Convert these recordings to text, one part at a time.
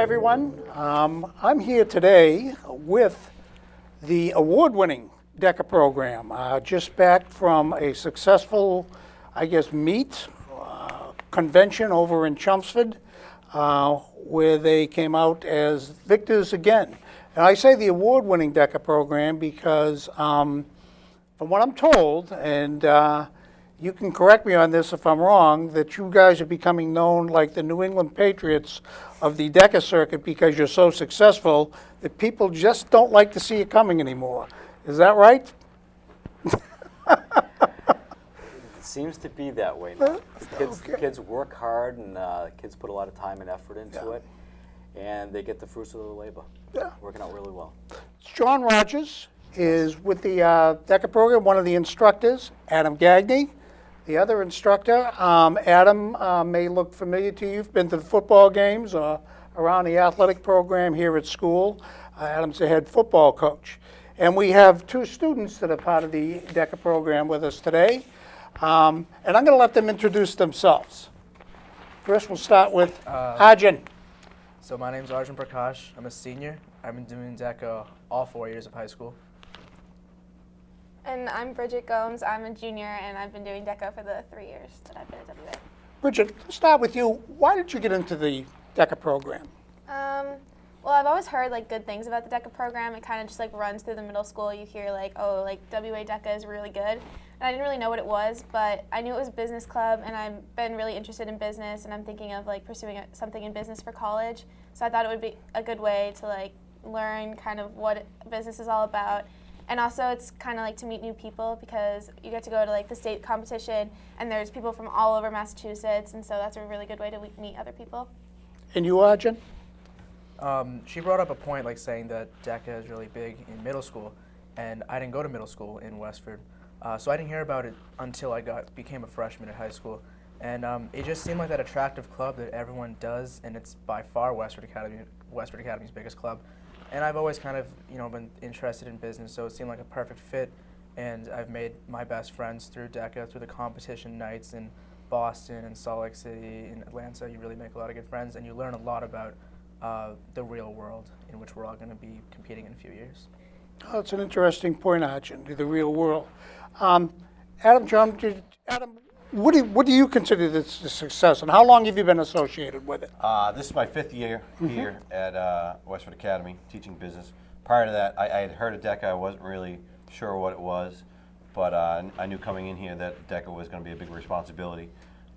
everyone. I'm here today with the award-winning DECA program. Just back from a successful, convention over in Chelmsford, where they came out as victors again. And I say the award-winning DECA program because, from what I'm told, and you can correct me on this if I'm wrong, that you guys are becoming known like the New England Patriots of the DECA circuit because you're so successful that people just don't like to see you coming anymore. Is that right? It seems to be that way now. Kids work hard, and kids put a lot of time and effort into it, and they get the fruits of their labor. Yeah. Working out really well. John Rogers is with the DECA program, one of the instructors. Adam Gagney, the other instructor. Adam may look familiar to you. You've been to the football games or around the athletic program here at school. Adam's the head football coach. And we have two students that are part of the DECA program with us today. And I'm going to let them introduce themselves. First, we'll start with Arjun. So my name's Arjun Prakash. I'm a senior. I've been doing DECA all 4 years of high school. And I'm Bridget Gomes. I'm a junior, and I've been doing DECA for the 3 years that I've been at WA. Bridget, let's start with you. Why did you get into the DECA program? Well, I've always heard good things about the DECA program. It kind of just runs through the middle school. You hear WA DECA is really good. And I didn't really know what it was, but I knew it was a business club, and I've been really interested in business, and I'm thinking of pursuing something in business for college. So I thought it would be a good way to learn kind of what business is all about. And also it's kind of to meet new people because you get to go to the state competition, and there's people from all over Massachusetts, and so that's a really good way to meet other people. And you, Arjun? She brought up a point saying that DECA is really big in middle school, and I didn't go to middle school in Westford, so I didn't hear about it until I became a freshman at high school. And it just seemed like that attractive club that everyone does, and it's by far Westford Academy's biggest club. And I've always kind of, been interested in business, so it seemed like a perfect fit. And I've made my best friends through DECA, through the competition nights in Boston and Salt Lake City and Atlanta. You really make a lot of good friends, and you learn a lot about the real world in which we're all going to be competing in a few years. Oh, that's an interesting point, Arjun, the real world. Adam, John, what do you consider this a success, and how long have you been associated with it? This is my 5th year here at Westford Academy, teaching business. Prior to that, I had heard of DECA. I wasn't really sure what it was, but I knew coming in here that DECA was going to be a big responsibility.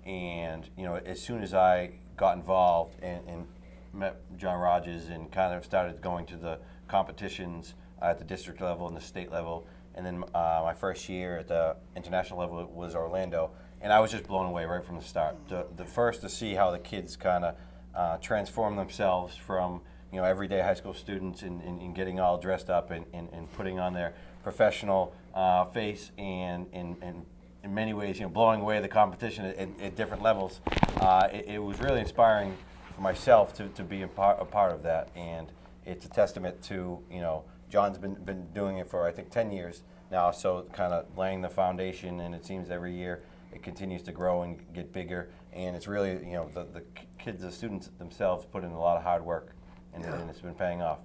And as soon as I got involved and met John Rogers and kind of started going to the competitions at the district level and the state level, and then my first year at the international level was Orlando. And I was just blown away right from the start. The first to see how the kids kind of transform themselves from everyday high school students and getting all dressed up and putting on their professional face and in many ways blowing away the competition at different levels. It was really inspiring for myself to be a part of that, and it's a testament to John's been doing it for I think 10 years now, so kind of laying the foundation, and it seems every year it continues to grow and get bigger, and it's really, the kids, the students themselves put in a lot of hard work, and it's been paying off.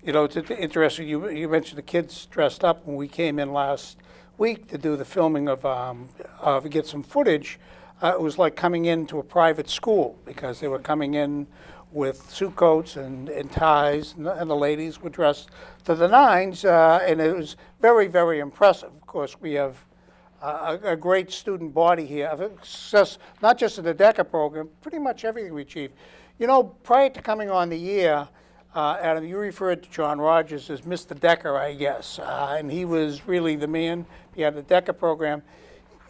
It's interesting, you mentioned the kids dressed up when we came in last week to do the filming of get some footage. It was like coming into a private school because they were coming in with suit coats and ties, and the ladies were dressed to the nines, and it was very, very impressive. Of course, we have a great student body here of success, not just in the DECA program, pretty much everything we achieved. Prior to coming on the year, Adam, you referred to John Rogers as Mr. DECA, I guess, and he was really the man behind the DECA program.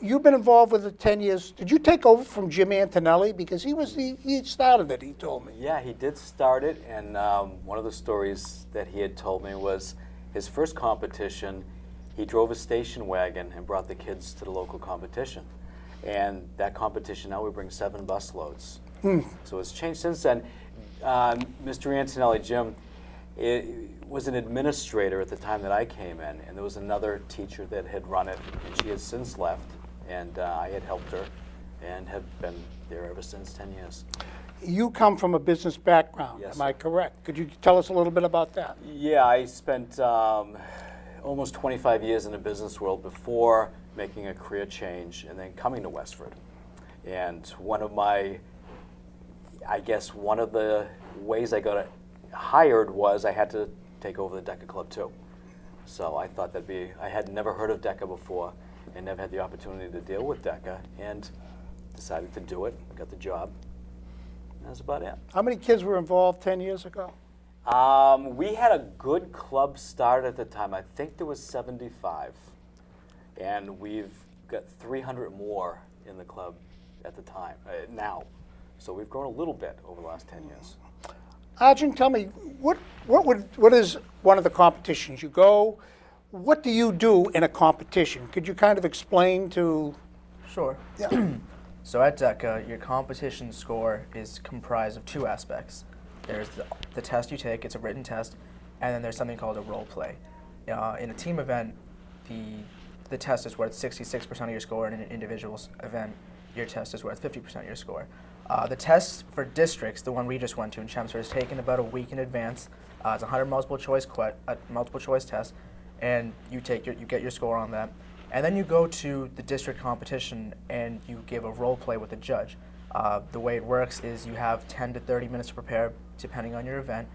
You've been involved with it 10 years. Did you take over from Jim Antonelli? Because he started it, he told me. Yeah, he did start it, and one of the stories that he had told me was his first competition, he drove a station wagon and brought the kids to the local competition. And that competition, now we bring 7 bus loads. So it's changed since then. Mr. Antonelli, Jim, was an administrator at the time that I came in, and there was another teacher that had run it, and she has since left, and I had helped her and have been there ever since, 10 years. you come from a business background, Yes, am I correct? Could you tell us a little bit about that? Yeah, I spent almost 25 years in the business world before making a career change and then coming to Westford. And one of the ways I got hired was I had to take over the DECA Club too. So I thought I had never heard of DECA before and never had the opportunity to deal with DECA, and decided to do it, got the job. That's about it. How many kids were involved 10 years ago? We had a good club start at the time. I think there was 75, and we've got 300 more in the club at the time now. So we've grown a little bit over the last 10 years. Arjun, tell me, what is one of the competitions? You go, what do you do in a competition? Could you kind of explain to... Sure. Yeah. So at DECA, your competition score is comprised of two aspects. There's the test you take, it's a written test, and then there's something called a role play. In a team event, the test is worth 66% of your score, and in an individual event, your test is worth 50% of your score. The test for districts, the one we just went to in Chelmsford, is taken about a week in advance. It's a 100 multiple choice test, and you get your score on that. And then you go to the district competition and you give a role play with a judge. The way it works is you have 10 to 30 minutes to prepare, depending on your event.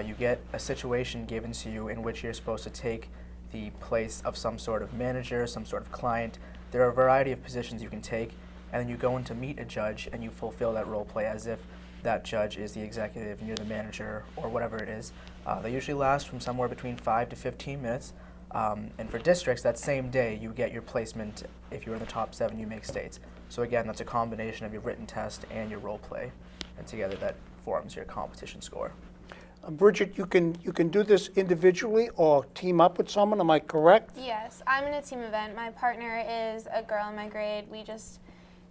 You get a situation given to you in which you're supposed to take the place of some sort of manager, some sort of client. There are a variety of positions you can take, and then you go in to meet a judge and you fulfill that role play as if that judge is the executive and you're the manager or whatever it is. They usually last from somewhere between 5 to 15 minutes. And for districts, that same day, you get your placement. If you're in the top 7, you make states. So again, that's a combination of your written test and your role play, and together that forms your competition score. Bridget, you can do this individually or team up with someone, am I correct? Yes, I'm in a team event. My partner is a girl in my grade. We just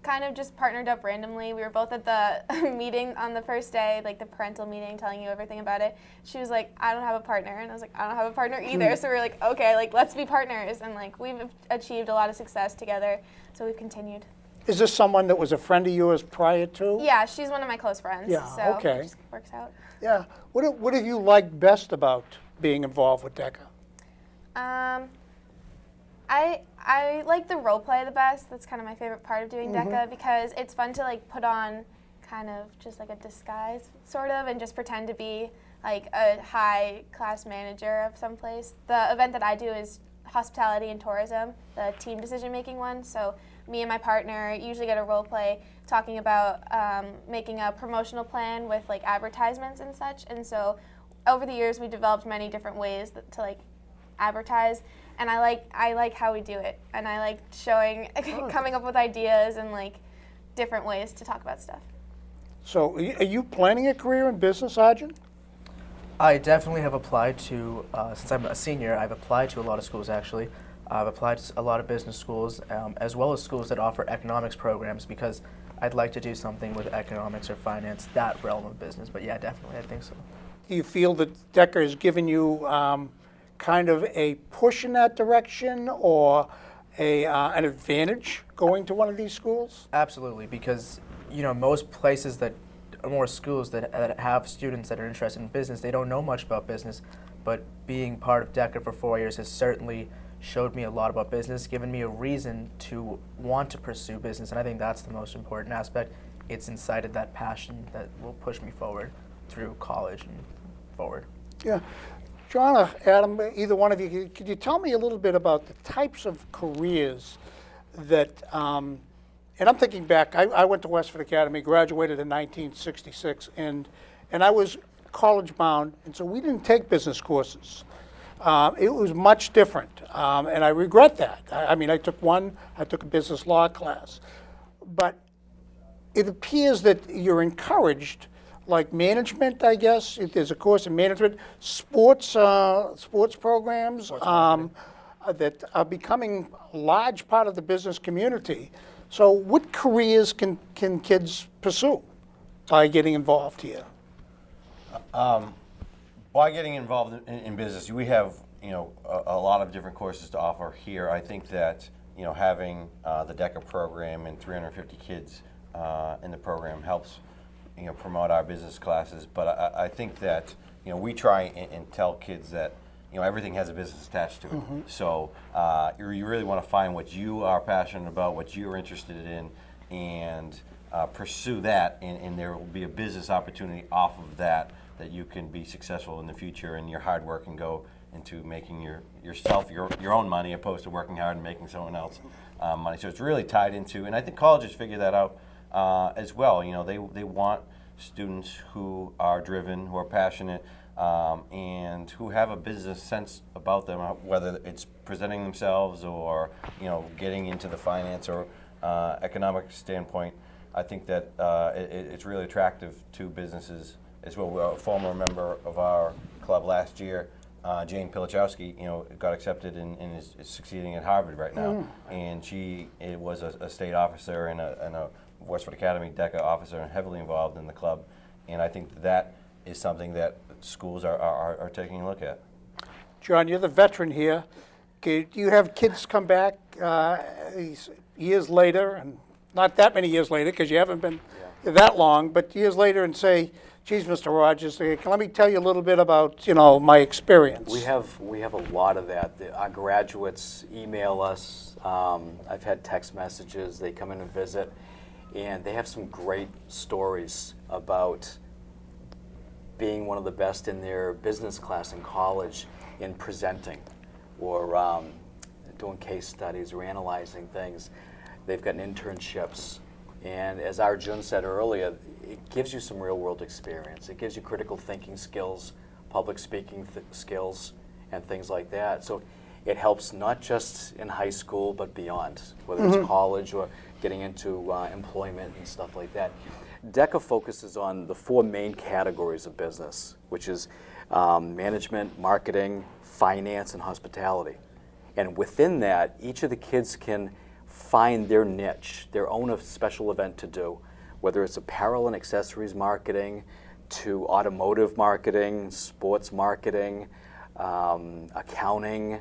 kind of just partnered up randomly. We were both at the meeting on the first day, like the parental meeting, telling you everything about it. She was like, I don't have a partner. And I was like, I don't have a partner either. So we were like, okay, like let's be partners. And like we've achieved a lot of success together. So we've continued. Is this someone that was a friend of yours prior to? Yeah, she's one of my close friends. Yeah, so okay. It just works out. Yeah. What have you liked best about being involved with DECA? I like the role play the best. That's kind of my favorite part of doing DECA because it's fun to like put on kind of just like a disguise sort of and just pretend to be like a high class manager of some place. The event that I do is hospitality and tourism, the team decision making one. So me and my partner usually get a role play talking about making a promotional plan with like advertisements and such. And so over the years we developed many different ways to like advertise, and I like how we do it, and I like showing coming up with ideas and like different ways to talk about stuff. So are you planning a career in business, Arjun? I definitely have applied to, since I'm a senior, I've applied to a lot of schools actually. I've applied to a lot of business schools, as well as schools that offer economics programs, because I'd like to do something with economics or finance, that realm of business. But yeah, definitely, I think so. Do you feel that DECA has given you kind of a push in that direction or an advantage going to one of these schools? Absolutely, because most places that more schools that have students that are interested in business, they don't know much about business, but being part of DECA for 4 years has certainly showed me a lot about business, given me a reason to want to pursue business, and I think that's the most important aspect. It's incited that passion that will push me forward through college and forward. Yeah. John or Adam, either one of you, could you tell me a little bit about the types of careers that, and I'm thinking back, I went to Westford Academy, graduated in 1966, and I was college bound, and so we didn't take business courses. It was much different, and I regret that. I mean, I took a business law class, but it appears that you're encouraged, like management, I guess. There's a course in management, sports programs that are becoming a large part of the business community. So what careers can kids pursue by getting involved here? By getting involved in business, we have a lot of different courses to offer here. I think that having the DECA program and 350 kids in the program helps promote our business classes. But I think that we try and tell kids that everything has a business attached to it. So you really want to find what you are passionate about, what you're interested in, and pursue that, and there will be a business opportunity off of that you can be successful in the future, and your hard work can go into making yourself your own money, opposed to working hard and making someone else money. So it's really tied into, and I think colleges figure that out as well. They want students who are driven, who are passionate, and who have a business sense about them, whether it's presenting themselves or getting into the finance or economic standpoint. I think that it's really attractive to businesses as well. We're a former member of our club last year, Jane Pilichowski, got accepted and is succeeding at Harvard right now. And she was a state officer and a Westford Academy DECA officer and heavily involved in the club. And I think that is something that schools are taking a look at. John, you're the veteran here. Okay, do you have kids come back years later, and not that many years later because you haven't been that long, but years later and say, geez, Mr. Rogers, let me tell you a little bit about, my experience. We have a lot of that. Our graduates email us. I've had text messages. They come in and visit, and they have some great stories about being one of the best in their business class in college in presenting or doing case studies or analyzing things. They've gotten internships. And as Arjun said earlier, it gives you some real-world experience. It gives you critical thinking skills, public speaking skills, and things like that. So it helps not just in high school, but beyond, whether it's college or getting into employment and stuff like that. DECA focuses on the 4 main categories of business, which is management, marketing, finance, and hospitality. And within that, each of the kids can find their niche, their own special event to do, whether it's apparel and accessories marketing, to automotive marketing, sports marketing, accounting,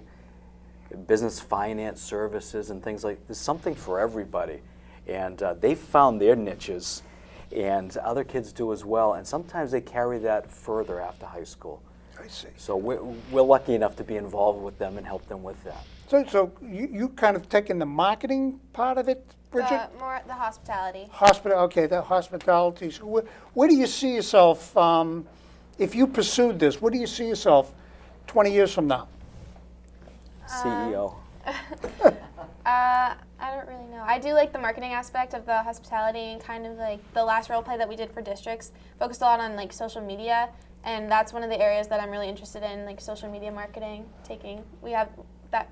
business finance services, and things like. There's something for everybody, and they found their niches, and other kids do as well. And sometimes they carry that further after high school. I see. So we're lucky enough to be involved with them and help them with that. So you kind of taken the marketing part of it, Bridget? More the hospitality. Okay, the hospitality. So where do you see yourself, if you pursued this, where do you see yourself 20 years from now? CEO. I don't really know. I do like the marketing aspect of the hospitality, and kind of like the last role play that we did for districts focused a lot on like social media, and that's one of the areas that I'm really interested in, like social media marketing. We have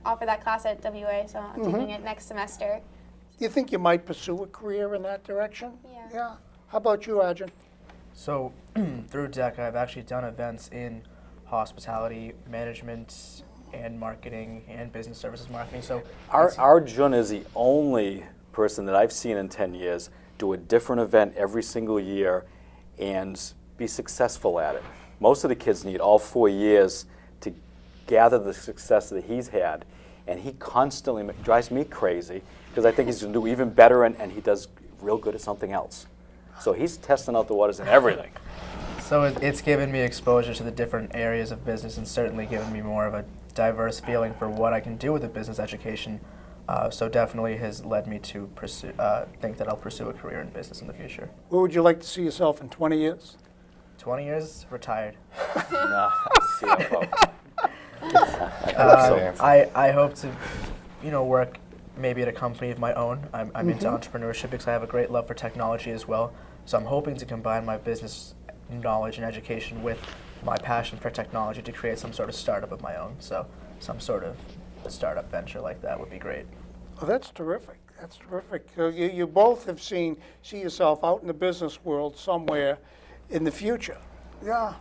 offer that class at WA, so I'm taking it next semester. Do you think you might pursue a career in that direction? Yeah. Yeah. How about you, Arjun? So through DECA, I've actually done events in hospitality, management, and marketing, and business services marketing. So Arjun is the only person that I've seen in 10 years do a different event every single year and be successful at it. Most of the kids need all 4 years to gather the success that he's had, and he constantly drives me crazy because I think he's going to do even better, and he does real good at something else. So he's testing out the waters in everything. So it's given me exposure to the different areas of business, and certainly given me more of a diverse feeling for what I can do with a business education. So definitely has led me to think that I'll pursue a career in business in the future. Where would you like to see yourself in 20 years? 20 years, retired. No, CFO. I hope to, work maybe at a company of my own. I'm into entrepreneurship because I have a great love for technology as well. So I'm hoping to combine my business knowledge and education with my passion for technology to create some sort of startup of my own. So some sort of startup venture like that would be great. Oh, that's terrific. That's terrific. You both have see yourself out in the business world somewhere in the future. Yeah.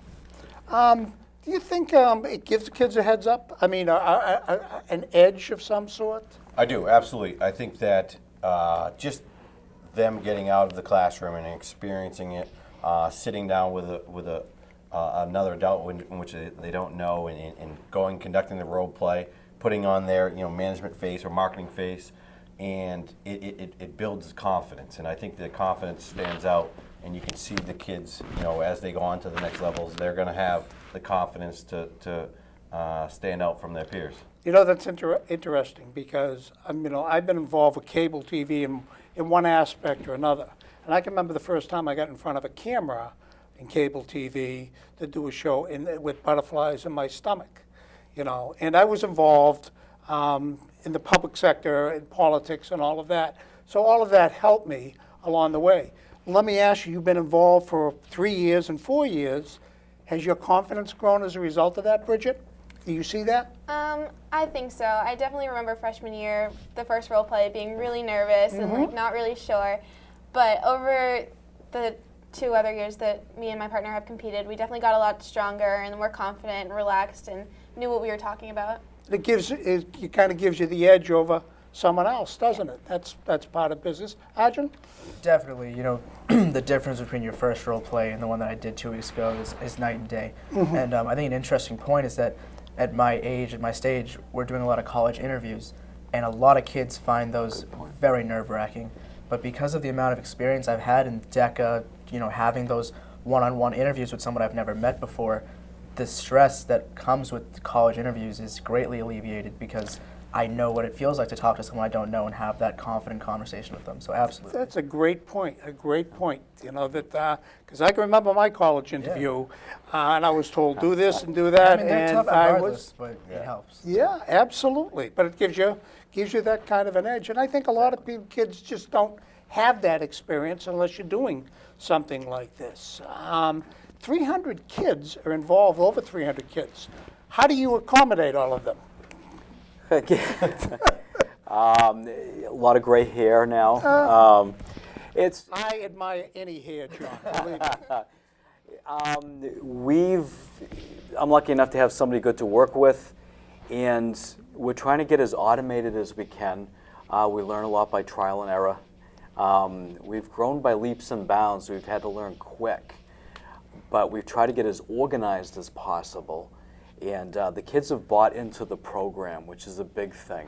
Do you think it gives the kids a heads up? I mean, an edge of some sort? I do, absolutely. I think that just them getting out of the classroom and experiencing it, sitting down with another adult in which they don't know, and conducting the role play, putting on their management face or marketing face, and it builds confidence. And I think the confidence stands out and you can see the kids, as they go on to the next levels, they're going to have the confidence to stand out from their peers. That's interesting because I've been involved with cable TV in one aspect or another. And I can remember the first time I got in front of a camera in cable TV to do a show with butterflies in my stomach, And I was involved in the public sector, in politics and all of that. So all of that helped me along the way. Let me ask you, you've been involved for 3 years and 4 years. Has your confidence grown as a result of that, Bridget? Do you see that? I think so. I definitely remember freshman year, the first role play, being really nervous and like not really sure. But over the 2 other years that me and my partner have competed, we definitely got a lot stronger and more confident and relaxed and knew what we were talking about. It kind of gives you the edge over someone else, doesn't it? That's part of business. Arjun? Definitely. The difference between your first role play and the one that I did 2 weeks ago is night and day. And I think an interesting point is that at my age, at my stage, we're doing a lot of college interviews, and a lot of kids find those very nerve-wracking. But because of the amount of experience I've had in DECA, having those one-on-one interviews with someone I've never met before, the stress that comes with college interviews is greatly alleviated because I know what it feels like to talk to someone I don't know and have that confident conversation with them. So absolutely. That's a great point, because I can remember my college interview, and I was told, do this and do that. I mean, they're tough regardless, but it helps. Yeah, absolutely. But it gives you that kind of an edge. And I think a lot of kids just don't have that experience unless you're doing something like this. 300 kids are involved, over 300 kids. How do you accommodate all of them? A lot of gray hair now. I admire any hair, John. Believe me. I'm lucky enough to have somebody good to work with, and we're trying to get as automated as we can. We learn a lot by trial and error. We've grown by leaps and bounds. We've had to learn quick, but we've tried to get as organized as possible. And the kids have bought into the program, which is a big thing.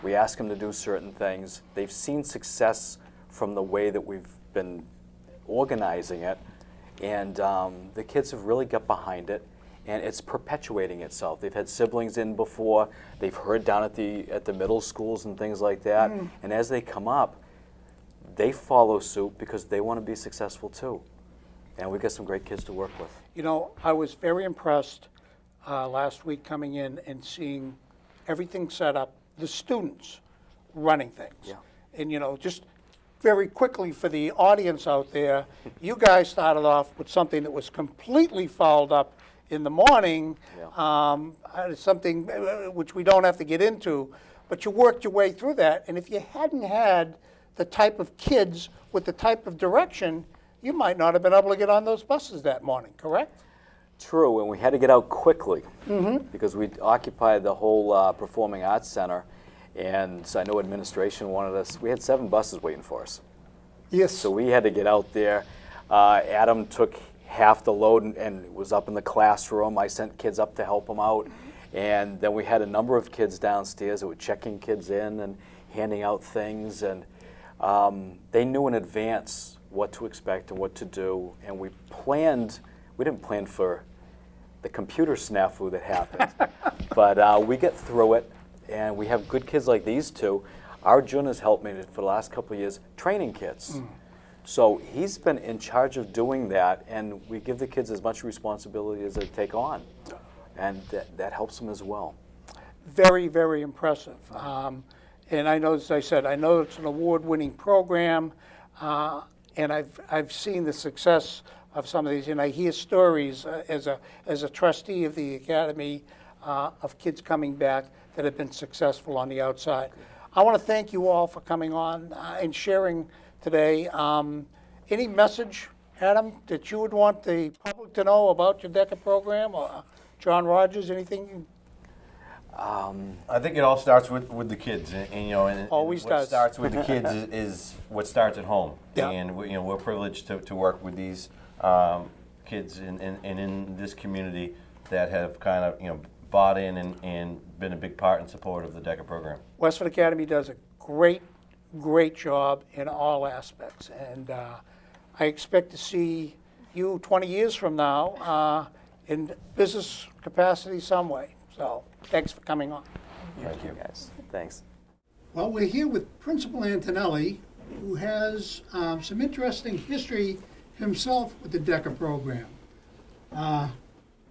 We ask them to do certain things. They've seen success from the way that we've been organizing it, and the kids have really got behind it, and it's perpetuating itself. They've had siblings in before. They've heard down at the middle schools and things like that, and as they come up, they follow suit because they want to be successful too. And we've got some great kids to work with. I was very impressed last week coming in and seeing everything set up, the students running things. Yeah. And just very quickly for the audience out there, you guys started off with something that was completely fouled up in the morning, something which we don't have to get into, but you worked your way through that. And if you hadn't had the type of kids with the type of direction, you might not have been able to get on those buses that morning, correct? True, and we had to get out quickly because we occupied the whole Performing Arts Center, and I know administration wanted us. We had 7 buses waiting for us. Yes. So we had to get out there. Adam took half the load and was up in the classroom. I sent kids up to help him out, and then we had a number of kids downstairs that were checking kids in and handing out things, and they knew in advance what to expect and what to do, and we didn't plan for the computer snafu that happened, but we get through it, and we have good kids like these two. Arjun has helped me for the last couple of years training kids. So he's been in charge of doing that, and we give the kids as much responsibility as they take on, and that helps them as well. Very, very impressive. And I know, as I said, I know it's an award-winning program, and I've seen the success of some of these, and I hear stories as a trustee of the Academy of kids coming back that have been successful on the outside. I want to thank you all for coming on and sharing today. Any message, Adam, that you would want the public to know about your DECA program, or John Rogers, anything? I think it all starts with the kids, and Always what does. starts with the kids is what starts at home. Yeah. And we're privileged to work with these kids in this community that have kind of bought in and been a big part and support of the DECA program. Westford Academy does a great job in all aspects, and I expect to see you 20 years from now in business capacity some way. So thanks for coming on. Thank you, guys. Thanks. Well, we're here with Principal Antonelli, who has some interesting history himself with the DECA program.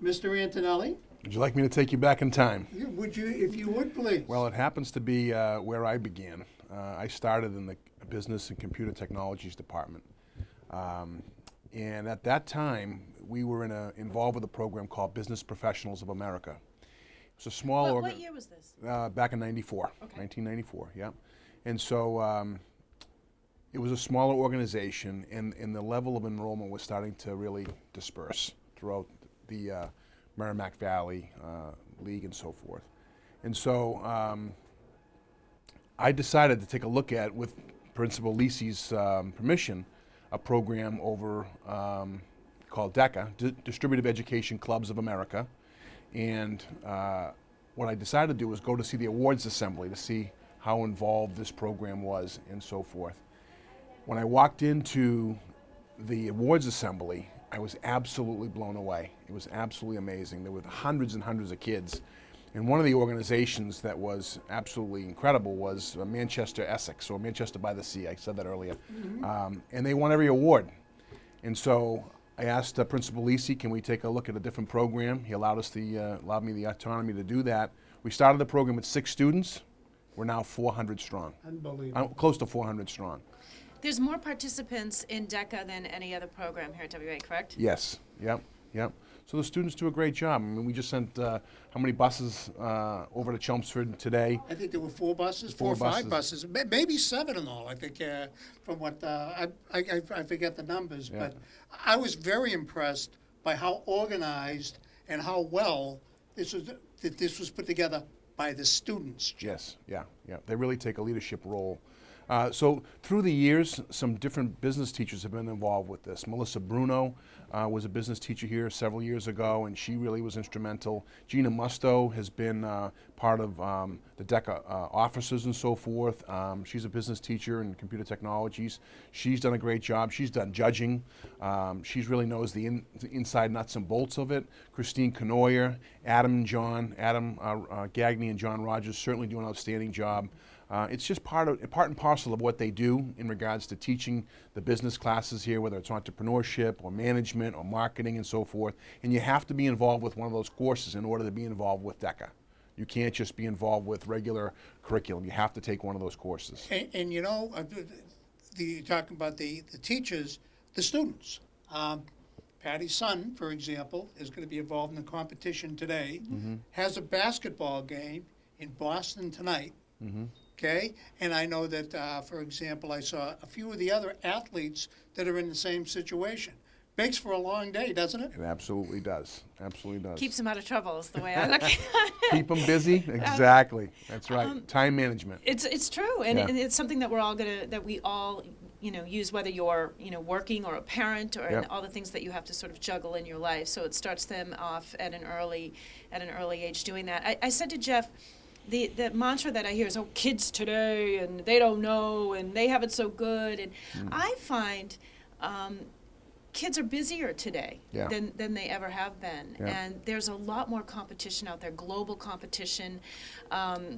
Mr. Antonelli, Would you like me to take you back in time? would you, if you would, please? Well, it happens to be where I began. I started in the Business and Computer Technologies department. And at that time, we were involved with a program called Business Professionals of America. It was a small What year was this? back in '94, Okay. 1994, yeah. And so it was a smaller organization, and the level of enrollment was starting to really disperse throughout the Merrimack Valley League and so forth. And so I decided to take a look at, with Principal Lisi's permission, a program over called DECA, Distributive Education Clubs of America. And what I decided to do was go to see the awards assembly to see how involved this program was and so forth. When I walked into the awards assembly, I was absolutely blown away. It was absolutely amazing. There were hundreds and hundreds of kids. And one of the organizations that was absolutely incredible was Manchester Essex, or Manchester by the Sea. I said that earlier. And they won every award. And so I asked Principal Lisi, can we take a look at a different program? He allowed me the autonomy to do that. We started the program with 6 students. We're now 400 strong. Unbelievable. Close to 400 strong. There's more participants in DECA than any other program here at WA, correct? Yes. Yep. Yep. So the students do a great job. I mean, we just sent how many buses over to Chelmsford today? I think there were 4 buses, 4 4 or 5 buses, maybe 7 in all. I think from what I forget the numbers, Yeah. but I was very impressed by how organized and how well this was put together by the students. Yes, yeah, yeah. They really take a leadership role. So through the years, some different business teachers have been involved with this. Melissa Bruno was a business teacher here several years ago, and she really was instrumental. Gina Musto has been part of the DECA officers and so forth. She's a business teacher in computer technologies. She's done a great job. She's done judging. She really knows the inside nuts and bolts of it. Christine Canoyer, Adam Gagney and John Rogers certainly do an outstanding job. It's just part and parcel of what they do in regards to teaching the business classes here, whether it's entrepreneurship or management or marketing and so forth. And you have to be involved with one of those courses in order to be involved with DECA. You can't just be involved with regular curriculum. You have to take one of those courses. And you know, talking about the teachers, the students. Patty's son, for example, is going to be involved in the competition today, has a basketball game in Boston tonight. Okay, and I know that, for example, I saw a few of the other athletes that are in the same situation. Makes for a long day, doesn't it? It absolutely does. Absolutely does. Keeps them out of trouble is the way I look at it. Keep them busy. Exactly. That's right. Time management. It's true, and, Yeah. and it's something that we all use, whether you're working or a parent or Yep. all the things that you have to sort of juggle in your life. So it starts them off at an early age doing that. I said to Jeff, the mantra that I hear is, "Oh, kids today, and they don't know, and they have it so good." And I find kids are busier today Yeah. than they ever have been, Yeah. and there's a lot more competition out there, global competition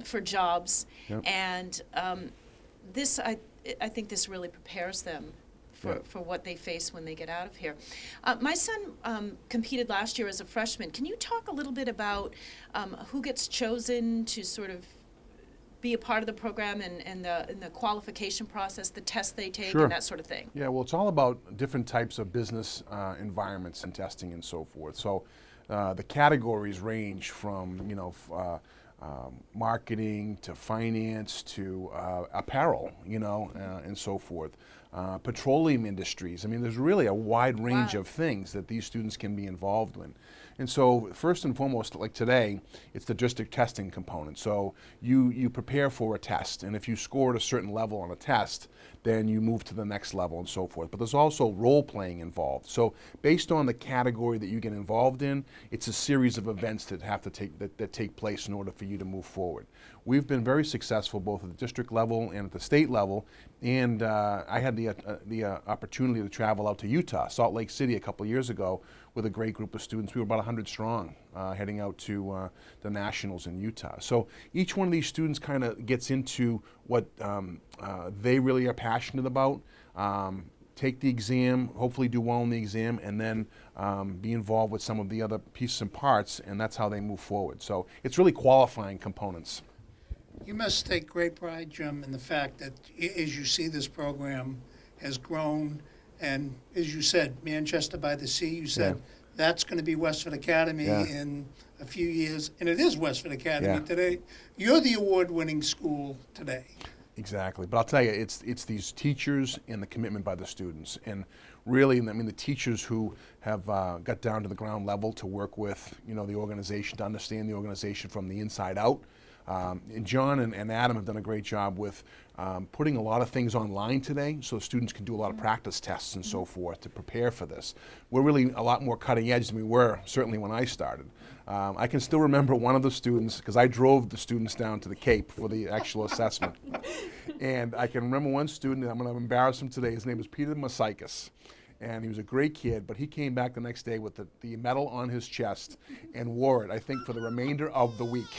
for jobs, Yep. and this I think this really prepares them for what they face when they get out of here. My son competed last year as a freshman. Can you talk a little bit about who gets chosen to sort of be a part of the program and the qualification process, the tests they take, Sure. and that sort of thing? Yeah, well, it's all about different types of business environments and testing and so forth. So the categories range from, marketing to finance to apparel, and so forth. Petroleum industries. I mean, there's really a wide range Wow. of things that these students can be involved in. And so first and foremost, like today, it's the district testing component. So you prepare for a test, and if you score at a certain level on a test, then you move to the next level and so forth. But there's also role playing involved. So based on the category that you get involved in, it's a series of events that have to take place in order for you to move forward. We've been very successful both at the district level and at the state level, and I had the opportunity to travel out to Utah, Salt Lake City, a couple of years ago with a great group of students. We were about 100 strong, heading out to the nationals in Utah. So each one of these students kind of gets into what they really are passionate about. Take the exam, hopefully do well in the exam, and then be involved with some of the other pieces and parts, and that's how they move forward. So it's really qualifying components. You must take great pride, Jim, in the fact that as you see this program has grown, and as you said, Manchester by the Sea, you said that's going to be Westford Academy in a few years, and it is Westford Academy today. You're the award-winning school today. Exactly, but I'll tell you, it's these teachers and the commitment by the students, and really, I mean, the teachers who have got down to the ground level to work with, you know, the organization, to understand the organization from the inside out. And John and Adam have done a great job with putting a lot of things online today, so students can do a lot of practice tests and so forth to prepare for this. We're really a lot more cutting edge than we were, certainly when I started. I can still remember one of the students, because I drove the students down to the Cape for the actual assessment. And I can remember one student, and I'm going to embarrass him today, his name was Peter Masaikas. And he was a great kid, but he came back the next day with the medal on his chest and wore it, I think, for the remainder of the week.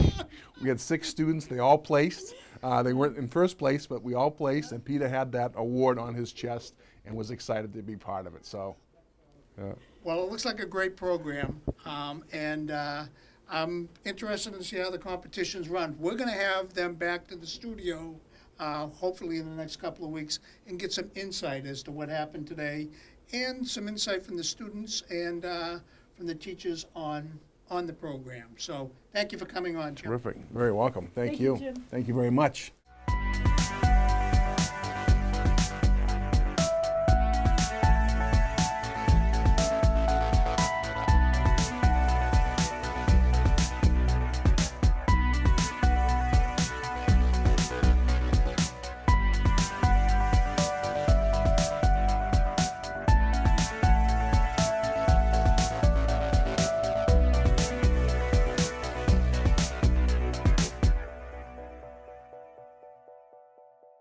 We had 6 students, they all placed. They weren't in first place, but we all placed, and Peter had that award on his chest and was excited to be part of it. So, Well, it looks like a great program, and I'm interested to see how the competitions run. We're going to have them back to the studio, hopefully in the next couple of weeks, and get some insight as to what happened today, and some insight from the students and from the teachers on the program. So thank you for coming on, Jim. terrific. Very welcome. Thank you. Jim. Thank you very much.